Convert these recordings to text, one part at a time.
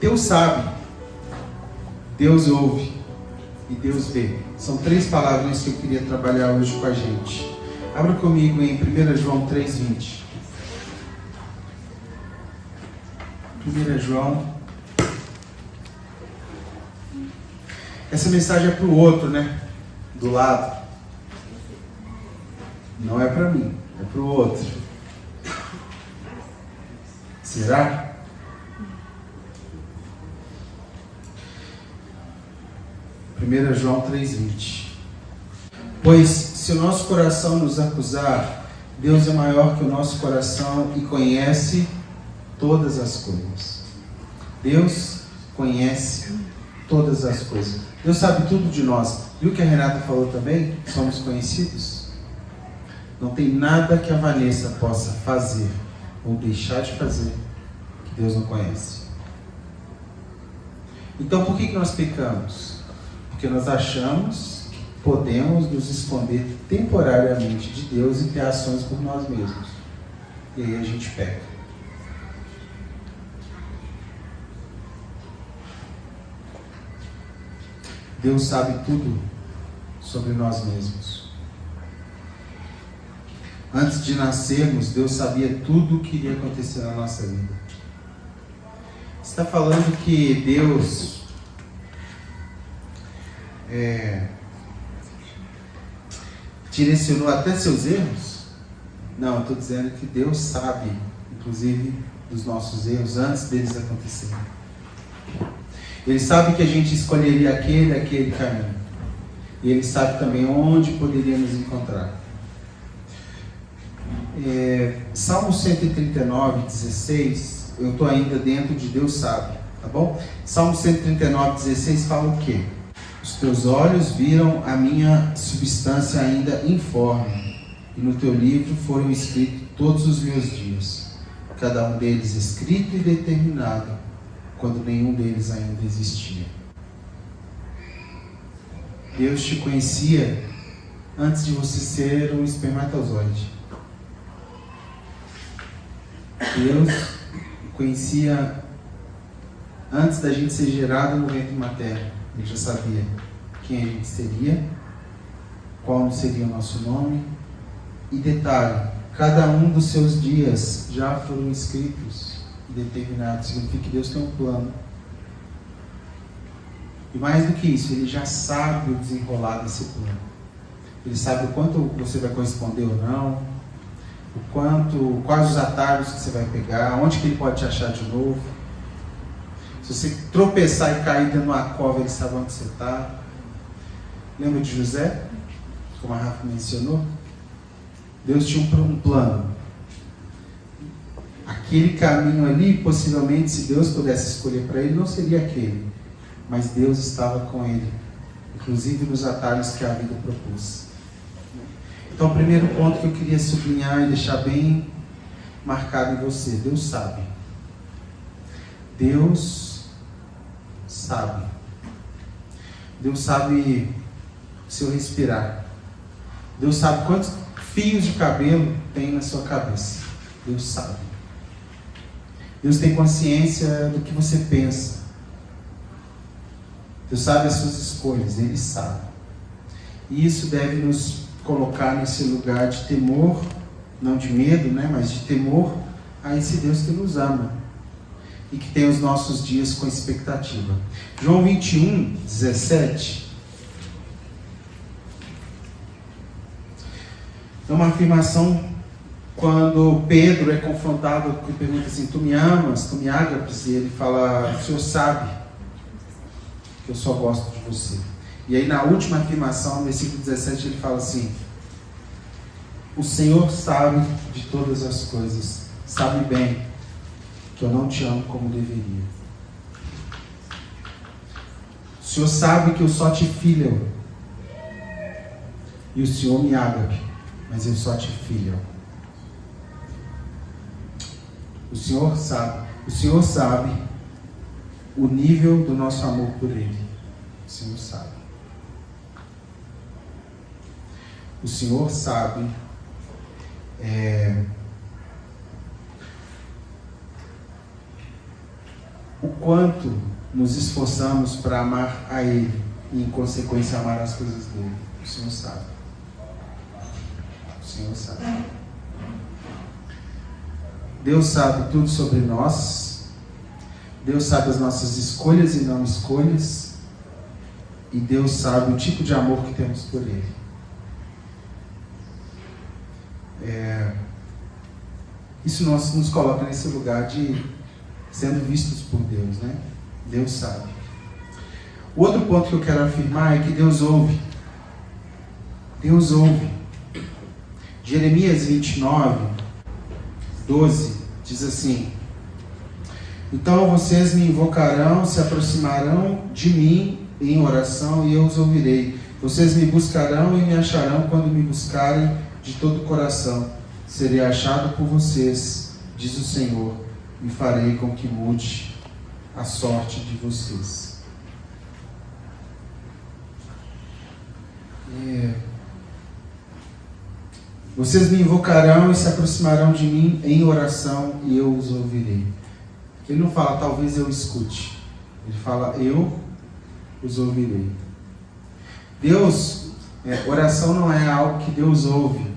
Deus sabe, Deus ouve e Deus vê. São 3 palavras que eu queria trabalhar hoje com a gente. Abra comigo em 1 João 3,20. 1 João. Essa mensagem é para o outro, né? Do lado. Não é para mim, é para o outro. Será? João 3,20. Pois se o nosso coração nos acusar, Deus é maior que o nosso coração e conhece todas as coisas. Deus conhece todas as coisas. Deus sabe tudo de nós. Viu o que a Renata falou também? Somos conhecidos. Não tem nada que a Vanessa possa fazer ou deixar de fazer que Deus não conhece. Então por que nós pecamos? Porque nós achamos que podemos nos esconder temporariamente de Deus e ter ações por nós mesmos. E aí a gente peca. Deus sabe tudo sobre nós mesmos. Antes de nascermos, Deus sabia tudo o que iria acontecer na nossa vida. Está falando que Deus direcionou até seus erros? Não, eu estou dizendo que Deus sabe, inclusive, dos nossos erros antes deles acontecerem. Ele sabe que a gente escolheria aquele caminho. E Ele sabe também onde poderíamos encontrar. Salmo 139, 16, eu estou ainda dentro de Deus sabe, tá bom? Salmo 139, 16 fala o quê? Os teus olhos viram a minha substância ainda informe, e no teu livro foram escritos todos os meus dias, cada um deles escrito e determinado, quando nenhum deles ainda existia. Deus te conhecia antes de você ser um espermatozoide. Deus conhecia antes da gente ser gerado no ventre materno. Ele já sabia quem a gente seria, qual seria o nosso nome. E detalhe, cada um dos seus dias já foram escritos e determinados. Significa que Deus tem um plano. E mais do que isso, Ele já sabe o desenrolar desse plano. Ele sabe o quanto você vai corresponder ou não, quais os atalhos que você vai pegar, onde que Ele pode te achar de novo. Se você tropeçar e cair dentro de uma cova, Ele sabe onde você está. Lembra de José? Como a Rafa mencionou? Deus tinha um plano. Aquele caminho ali, possivelmente, se Deus pudesse escolher para ele, não seria aquele. Mas Deus estava com ele, inclusive nos atalhos que a vida propôs. Então, o primeiro ponto que eu queria sublinhar e deixar bem marcado em você: Deus sabe. Deus sabe. Deus sabe o seu respirar. Deus sabe quantos fios de cabelo tem na sua cabeça. Deus sabe. Deus tem consciência do que você pensa. Deus sabe as suas escolhas. Ele sabe. E isso deve nos colocar nesse lugar de temor, não de medo, mas de temor a esse Deus que nos ama e que tem os nossos dias com expectativa. João 21, 17 é uma afirmação quando Pedro é confrontado, que pergunta assim: tu me amas, tu me agapas? E ele fala: o Senhor sabe que eu só gosto de você. E aí na última afirmação, no versículo 17, ele fala assim: o Senhor sabe de todas as coisas, sabe bem que eu não te amo como deveria. O Senhor sabe que eu só te filho, e o Senhor me agape, mas eu só te filho. O Senhor sabe o nível do nosso amor por Ele. O Senhor sabe. O Senhor sabe o quanto nos esforçamos para amar a Ele e, em consequência, amar as coisas dele. O Senhor sabe. O Senhor sabe. Deus sabe tudo sobre nós. Deus sabe as nossas escolhas e não escolhas. E Deus sabe o tipo de amor que temos por Ele. Isso nos coloca nesse lugar de sendo vistos por Deus, né? Deus sabe. O outro ponto que eu quero afirmar é que Deus ouve. Deus ouve. Jeremias 29, 12, diz assim: então vocês me invocarão, se aproximarão de mim em oração e eu os ouvirei. Vocês me buscarão e me acharão quando me buscarem de todo o coração. Serei achado por vocês, diz o Senhor, e farei com que mude a sorte de vocês. Vocês me invocarão e se aproximarão de mim em oração e eu os ouvirei. Ele não fala, talvez eu escute. Ele fala, eu os ouvirei. Deus, oração não é algo que Deus ouve,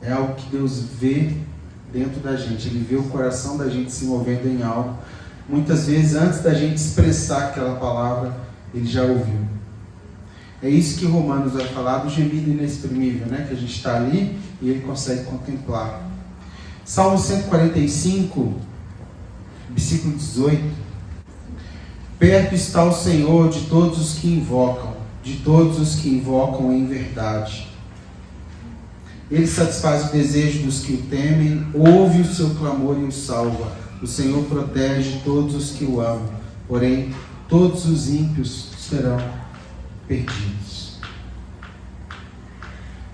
é algo que Deus vê dentro da gente. Ele vê o coração da gente se movendo em algo. Muitas vezes, antes da gente expressar aquela palavra, Ele já ouviu. É isso que Romanos vai falar do gemido inexprimível, né? Que a gente está ali e Ele consegue contemplar. Salmo 145, versículo 18. Perto está o Senhor de todos os que invocam, de todos os que invocam em verdade. Ele satisfaz o desejo dos que o temem, ouve o seu clamor e o salva. O Senhor protege todos os que o amam, porém todos os ímpios serão perdidos.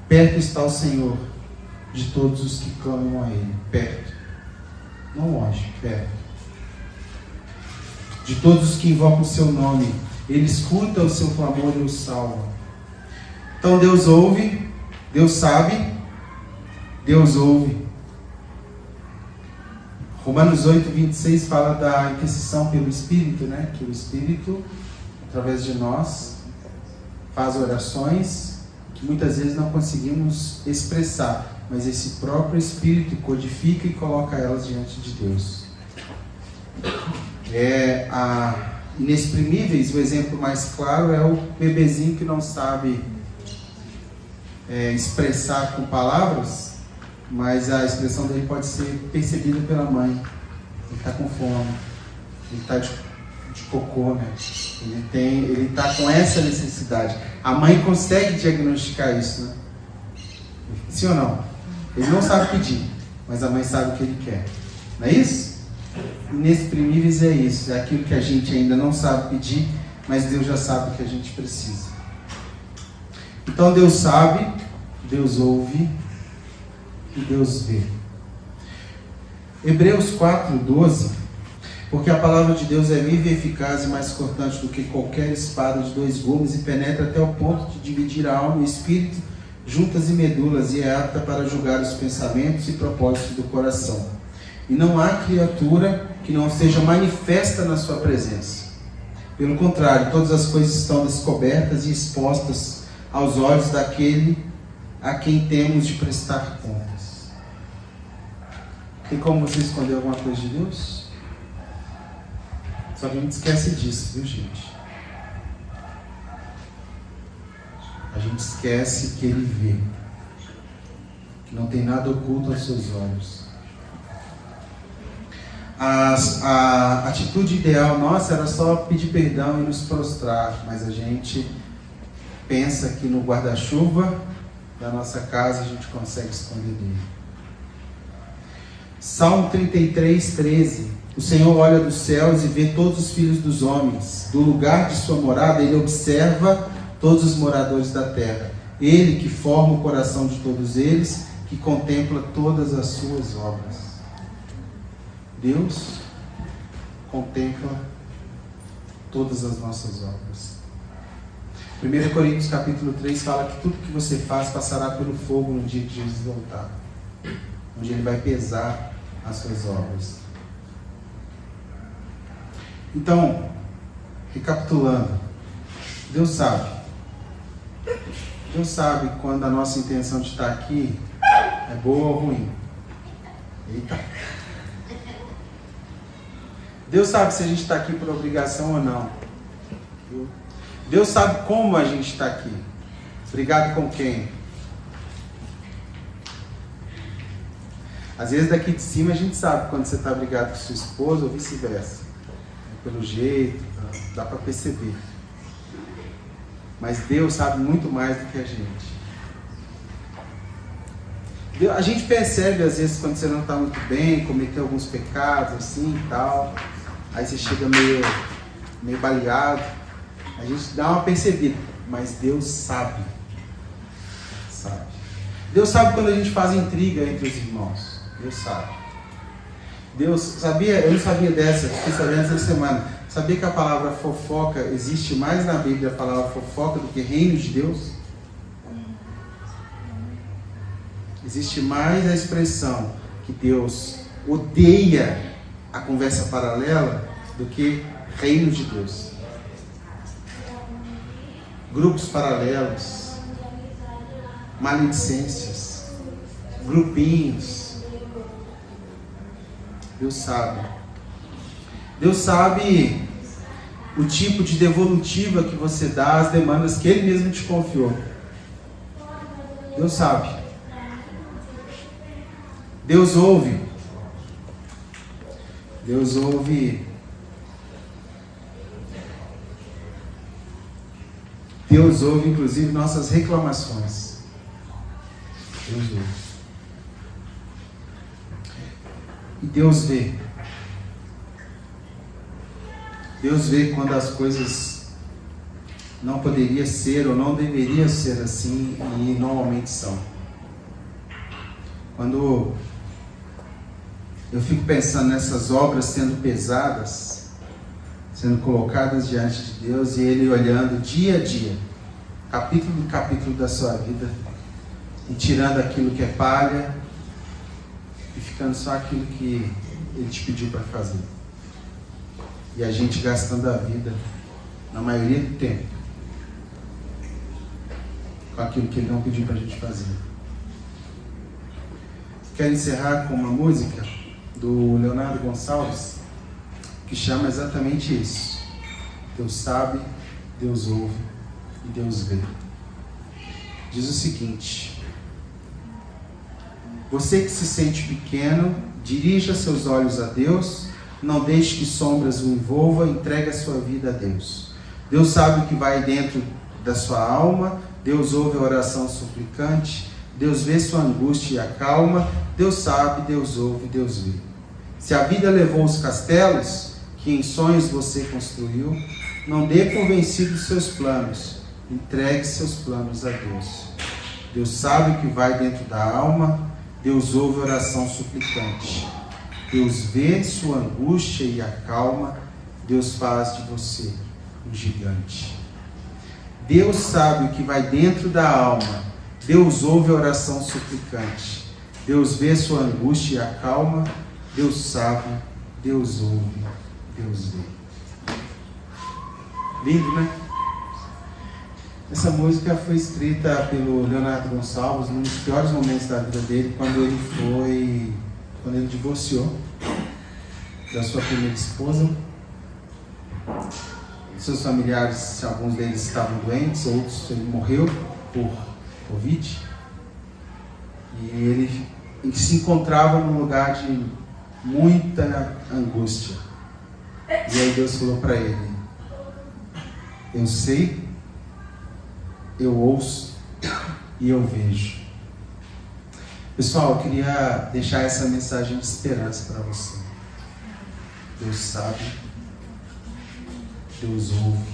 Perto está o Senhor de todos os que clamam a Ele. Perto. Não longe, perto. De todos os que invocam o seu nome. Ele escuta o seu clamor e o salva. Então Deus ouve, Deus sabe, Deus ouve. Romanos 8, 26 fala da intercessão pelo Espírito, né? Que o Espírito, através de nós, faz orações que muitas vezes não conseguimos expressar, mas esse próprio Espírito codifica e coloca elas diante de Deus. Inexprimíveis, o exemplo mais claro é o bebezinho que não sabe expressar com palavras, mas a expressão dele pode ser percebida pela mãe. Ele está com fome, ele está de cocô, né? Ele está com essa necessidade. A mãe consegue diagnosticar isso, né? Sim ou não? Ele não sabe pedir, mas a mãe sabe o que ele quer. Não é isso? Inexprimíveis é isso, é aquilo que a gente ainda não sabe pedir, mas Deus já sabe o que a gente precisa. Então Deus sabe, Deus ouve e Deus vê. Hebreus 4:12, porque a palavra de Deus é viva e eficaz e mais cortante do que qualquer espada de 2 gumes e penetra até o ponto de dividir a alma e o espírito, juntas e medulas, e é apta para julgar os pensamentos e propósitos do coração. E não há criatura que não seja manifesta na sua presença. Pelo contrário, todas as coisas estão descobertas e expostas aos olhos daquele a quem temos de prestar contas. Tem como você esconder alguma coisa de Deus? Só que a gente esquece disso, viu, gente? A gente esquece que Ele vê, que não tem nada oculto aos seus olhos. A atitude ideal nossa era só pedir perdão e nos prostrar, mas a gente pensa que no guarda-chuva da nossa casa a gente consegue esconder dele. Salmo 33:13. O Senhor olha dos céus e vê todos os filhos dos homens. Do lugar de sua morada Ele observa todos os moradores da terra. Ele que forma o coração de todos eles, que contempla todas as suas obras. Deus contempla todas as nossas obras. 1 Coríntios capítulo 3 fala que tudo que você faz passará pelo fogo no dia que Jesus voltar, onde Ele vai pesar as suas obras. Então, recapitulando, Deus sabe. Deus sabe quando a nossa intenção de estar aqui é boa ou ruim. Eita. Deus sabe se a gente está aqui por obrigação ou não. Deus sabe como a gente está aqui. Brigado com quem? Às vezes daqui de cima a gente sabe quando você está brigado com sua esposa ou vice-versa. Pelo jeito, dá para perceber. Mas Deus sabe muito mais do que a gente. A gente percebe às vezes quando você não está muito bem, cometeu alguns pecados assim e tal. Aí você chega meio baleado. A gente dá uma percebida. Mas Deus sabe. Deus sabe quando a gente faz intriga entre os irmãos. Deus sabe. Deus sabia, eu não sabia dessa, fiquei sabendo essa semana. Sabia que a palavra fofoca existe mais na Bíblia, a palavra fofoca, do que reino de Deus? Existe mais a expressão que Deus odeia a conversa paralela do que reino de Deus. Grupos paralelos, maledicências, grupinhos. Deus sabe. Deus sabe o tipo de devolutiva que você dá às demandas que Ele mesmo te confiou. Deus sabe. Deus ouve. Deus ouve. Deus ouve, inclusive, nossas reclamações. Deus ouve. E Deus vê. Deus vê quando as coisas não poderiam ser ou não deveriam ser assim e normalmente são. Quando eu fico pensando nessas obras sendo pesadas, sendo colocadas diante de Deus e Ele olhando dia a dia, capítulo por capítulo da sua vida, e tirando aquilo que é palha e ficando só aquilo que Ele te pediu para fazer. E a gente gastando a vida, na maioria do tempo, com aquilo que Ele não pediu para a gente fazer. Quero encerrar com uma música do Leonardo Gonçalves, que chama exatamente isso. Deus sabe, Deus ouve e Deus vê. Diz o seguinte: você que se sente pequeno, dirija seus olhos a Deus, não deixe que sombras o envolvam, entregue a sua vida a Deus. Deus sabe o que vai dentro da sua alma, Deus ouve a oração suplicante, Deus vê sua angústia e acalma, Deus sabe, Deus ouve, Deus vê. Se a vida levou os castelos que em sonhos você construiu, não dê por vencidos seus planos, entregue seus planos a Deus. Deus sabe o que vai dentro da alma, Deus ouve a oração suplicante, Deus vê sua angústia e acalma, Deus faz de você um gigante. Deus sabe o que vai dentro da alma, Deus ouve a oração suplicante, Deus vê sua angústia e acalma, Deus sabe, Deus ouve, Deus vê. Lindo, né? Essa música foi escrita pelo Leonardo Gonçalves num dos piores momentos da vida dele, quando ele divorciou da sua primeira esposa. Seus familiares, alguns deles estavam doentes, outros ele morreu por Covid. E ele se encontrava num lugar de muita angústia. E aí Deus falou para ele: eu sei, eu ouço e eu vejo. Pessoal, eu queria deixar essa mensagem de esperança para você. Deus sabe, Deus ouve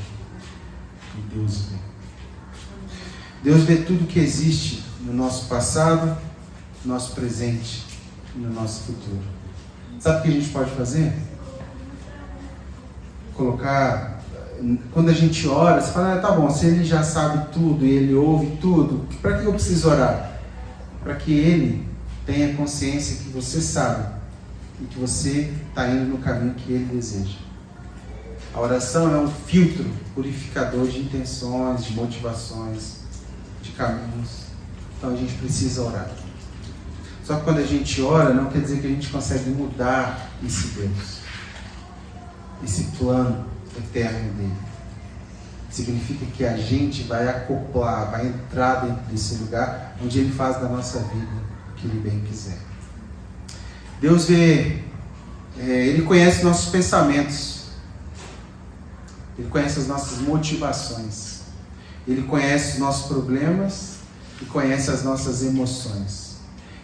e Deus vê. Deus vê tudo que existe no nosso passado, no nosso presente e no nosso futuro. Sabe o que a gente pode fazer? Colocar, quando a gente ora, você fala: tá bom, se Ele já sabe tudo e Ele ouve tudo, para que eu preciso orar? Para que Ele tenha consciência que você sabe e que você está indo no caminho que Ele deseja. A oração é um filtro purificador de intenções, de motivações, de caminhos. Então a gente precisa orar. Só que quando a gente ora, não quer dizer que a gente consegue mudar esse Deus, esse plano eterno dele. Significa que a gente vai acoplar, vai entrar dentro desse lugar onde ele faz da nossa vida o que ele bem quiser. Deus vê, ele conhece nossos pensamentos, ele conhece as nossas motivações, ele conhece os nossos problemas e conhece as nossas emoções.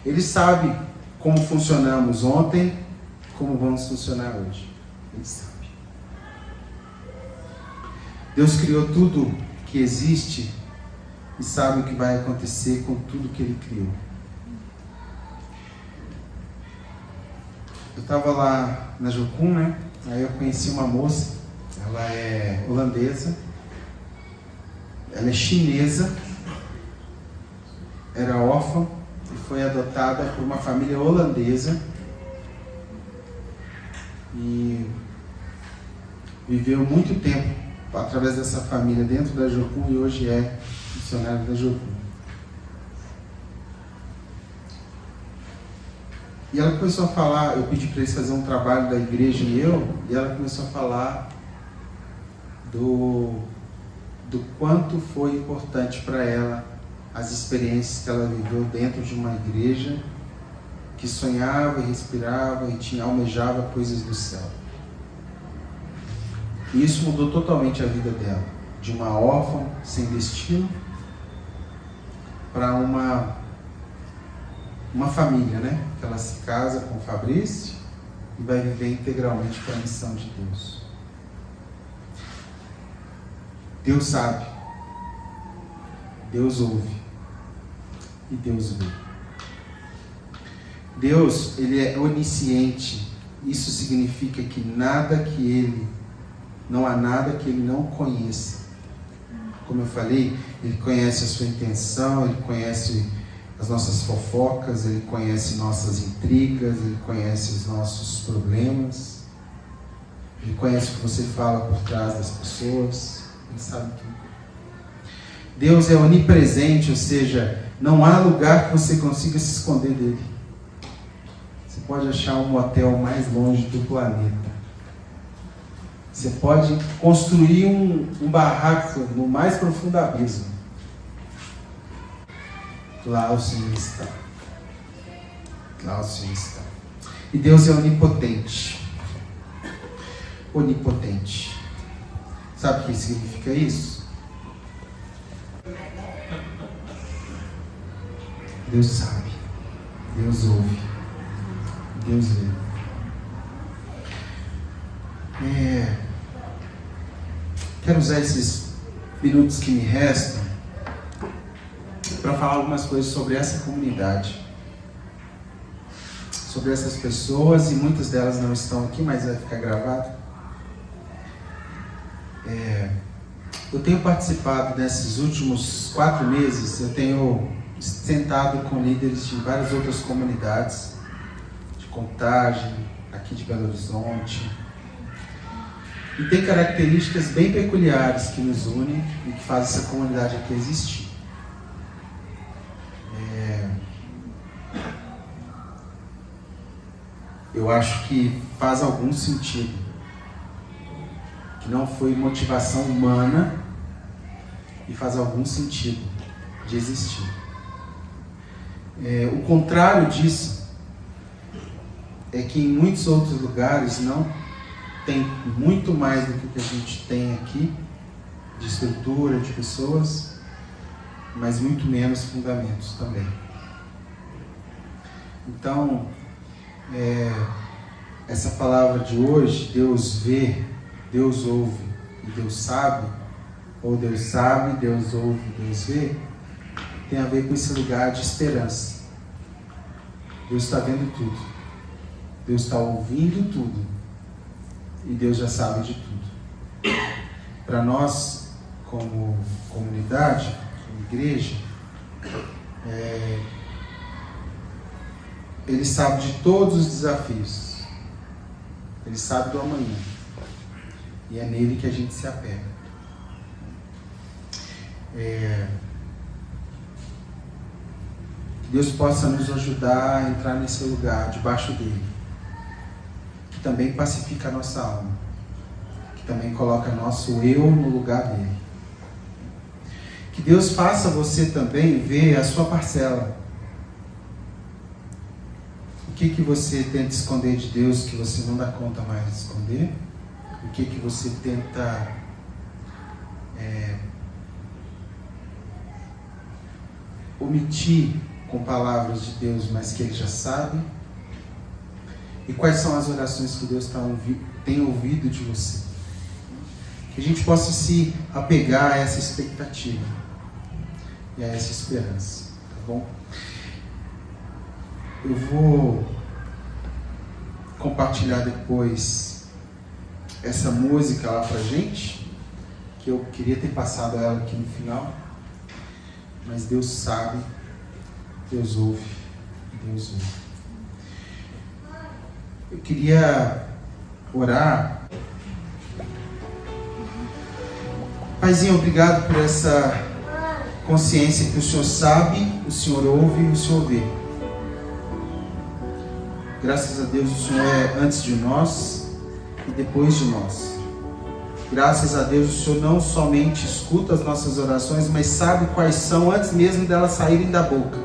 Ele sabe como funcionamos ontem, como vamos funcionar hoje. Ele sabe. Deus criou tudo que existe e sabe o que vai acontecer com tudo que Ele criou. Eu estava lá na Jocum, né? Aí eu conheci uma moça, ela é holandesa, ela é chinesa, era órfã e foi adotada por uma família holandesa e viveu muito tempo através dessa família dentro da Jocum e hoje é missionária da Jocum. E ela começou a falar, eu pedi para eles fazer um trabalho da igreja e ela começou a falar do quanto foi importante para ela as experiências que ela viveu dentro de uma igreja que sonhava e respirava e almejava coisas do céu. E isso mudou totalmente a vida dela, de uma órfã sem destino para uma família, né? Que ela se casa com o Fabrício e vai viver integralmente para a missão de Deus. Deus sabe, Deus ouve e Deus vê. Deus, Ele é onisciente. Isso significa que não há nada que Ele não conheça. Como eu falei, Ele conhece a sua intenção, Ele conhece as nossas fofocas, Ele conhece nossas intrigas, Ele conhece os nossos problemas, Ele conhece o que você fala por trás das pessoas, Ele sabe tudo. Deus é onipresente, ou seja, não há lugar que você consiga se esconder dele. Você pode achar um motel mais longe do planeta. Você pode construir um barraco no mais profundo abismo. Lá o Senhor está. Lá o Senhor está. E Deus é onipotente. Onipotente. Sabe o que significa isso? Deus sabe. Deus ouve. Deus vê. Quero usar esses minutos que me restam para falar algumas coisas sobre essa comunidade, sobre essas pessoas, e muitas delas não estão aqui, mas vai ficar gravado. Eu tenho participado nesses últimos 4 meses, eu tenho sentado com líderes de várias outras comunidades, de Contagem, aqui de Belo Horizonte, e tem características bem peculiares que nos unem e que fazem essa comunidade aqui existir. Eu acho que faz algum sentido, que não foi motivação humana e faz algum sentido de existir. O contrário disso é que em muitos outros lugares não tem muito mais do que a gente tem aqui, de estrutura, de pessoas, mas muito menos fundamentos também. Então, essa palavra de hoje, Deus vê, Deus ouve e Deus sabe, ou Deus sabe, Deus ouve e Deus vê, tem a ver com esse lugar de esperança. Deus está vendo tudo, Deus está ouvindo tudo e Deus já sabe de tudo. Para nós, como comunidade, como igreja, Ele sabe de todos os desafios. Ele sabe do amanhã. E é nele que a gente se apega. Que Deus possa nos ajudar a entrar nesse lugar, debaixo dele, que também pacifica a nossa alma, que também coloca nosso eu no lugar dele. Que Deus faça você também ver a sua parcela. O que você tenta esconder de Deus que você não dá conta mais de esconder? O que você tenta omitir com palavras de Deus, mas que Ele já sabe? E quais são as orações que Deus tem ouvido de você? Que a gente possa se apegar a essa expectativa e a essa esperança, tá bom? Eu vou compartilhar depois essa música lá pra gente, que eu queria ter passado ela aqui no final, mas Deus sabe, Deus ouve, Deus ouve. Eu queria orar. Paizinho, obrigado por essa consciência que o Senhor sabe, o Senhor ouve e o Senhor vê. Graças a Deus o Senhor é antes de nós e depois de nós. Graças a Deus o Senhor não somente escuta as nossas orações, mas sabe quais são antes mesmo delas saírem da boca.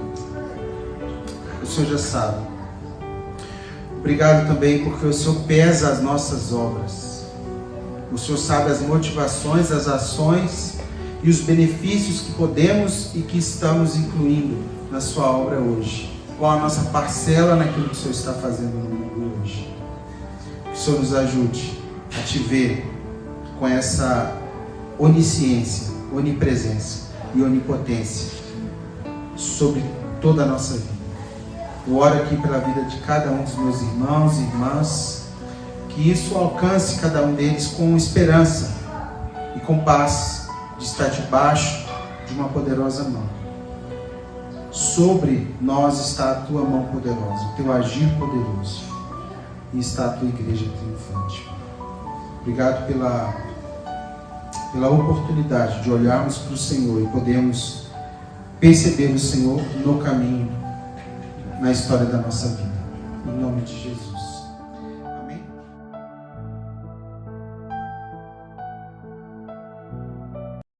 O Senhor já sabe. Obrigado também porque o Senhor pesa as nossas obras. O Senhor sabe as motivações, as ações e os benefícios que podemos e que estamos incluindo na sua obra hoje. Qual a nossa parcela naquilo que o Senhor está fazendo no mundo hoje. Que o Senhor nos ajude a te ver com essa onisciência, onipresença e onipotência sobre toda a nossa vida. Eu oro aqui pela vida de cada um dos meus irmãos e irmãs, que isso alcance cada um deles com esperança e com paz de estar debaixo de uma poderosa mão. Sobre nós está a tua mão poderosa, o teu agir poderoso, e está a tua igreja triunfante. Obrigado pela oportunidade de olharmos para o Senhor e podermos perceber o Senhor no caminho, na história da nossa vida. Em nome de Jesus.